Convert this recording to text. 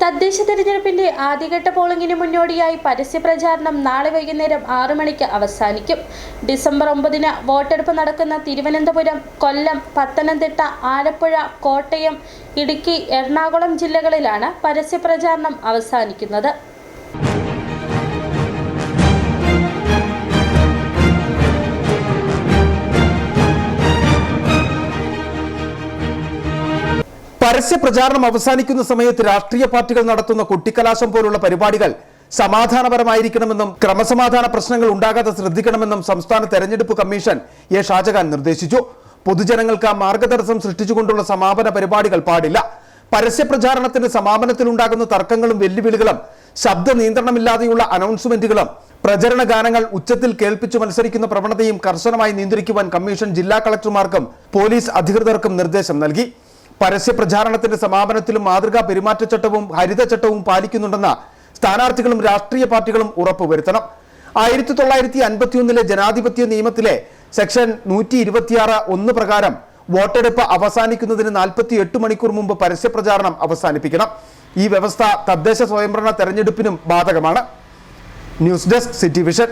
തദ്ദേശ തെരഞ്ഞെടുപ്പിന്റെ ആദ്യഘട്ട പോളിംഗിന് മുന്നോടിയായി പരസ്യപ്രചാരണം നാളെ വൈകുന്നേരം 6 മണിക്ക് അവസാനിക്കും. ഡിസംബർ 9-ന് വോട്ടെടുപ്പ് നടക്കുന്ന തിരുവനന്തപുരം, കൊല്ലം, പത്തനംതിട്ട, ആലപ്പുഴ, കോട്ടയം, ഇടുക്കി, എറണാകുളം ജില്ലകളിലാണ് പരസ്യപ്രചാരണം അവസാനിക്കുന്നത്. പരസ്യ പ്രചാരണം അവസാനിക്കുന്ന സമയത്ത് രാഷ്ട്രീയ പാർട്ടികൾ നടത്തുന്ന കുട്ടിക്കലാശം പോലുള്ള പരിപാടികൾ സമാധാനപരമായിരിക്കണമെന്നും ക്രമസമാധാന പ്രശ്നങ്ങൾ ഉണ്ടാകാതെ ശ്രദ്ധിക്കണമെന്നും സംസ്ഥാന തെരഞ്ഞെടുപ്പ് കമ്മീഷൻ എ ഷാജഹാൻ നിർദ്ദേശിച്ചു. പൊതുജനങ്ങൾക്ക് മാർഗതടസ്സം സൃഷ്ടിച്ചുകൊണ്ടുള്ള സമാപന പരിപാടികൾ പാടില്ല. പരസ്യ പ്രചാരണത്തിന് സമാപനത്തിലുണ്ടാകുന്ന തർക്കങ്ങളും വെല്ലുവിളികളും, ശബ്ദ നിയന്ത്രണമില്ലാതെയുള്ള അനൗൺസ്മെന്റുകളും, പ്രചരണ ഗാനങ്ങൾ ഉച്ചത്തിൽ കേൾപ്പിച്ചു മത്സരിക്കുന്ന പ്രവണതയും കർശനമായി നിയന്ത്രിക്കുവാൻ കമ്മീഷൻ ജില്ലാ കളക്ടർമാർക്കും പോലീസ് അധികൃതർക്കും നിർദ്ദേശം നൽകി. പരസ്യ പ്രചാരണത്തിന്റെ സമാപനത്തിലും മാതൃകാ പെരുമാറ്റച്ചട്ടവും ഹരിതചട്ടവും പാലിക്കുന്നുണ്ടെന്ന് സ്ഥാനാർത്ഥികളും രാഷ്ട്രീയ പാർട്ടികളും ഉറപ്പുവരുത്തണം. 1951 ജനാധിപത്യ നിയമത്തിലെ സെക്ഷൻ 126(1) പ്രകാരം വോട്ടെടുപ്പ് അവസാനിക്കുന്നതിന് 48 മണിക്കൂർ മുമ്പ് പരസ്യ പ്രചാരണം അവസാനിപ്പിക്കണം. ഈ വ്യവസ്ഥ തദ്ദേശ സ്വയംഭരണ തെരഞ്ഞെടുപ്പിനും ബാധകമാണ്. News desk, city vision.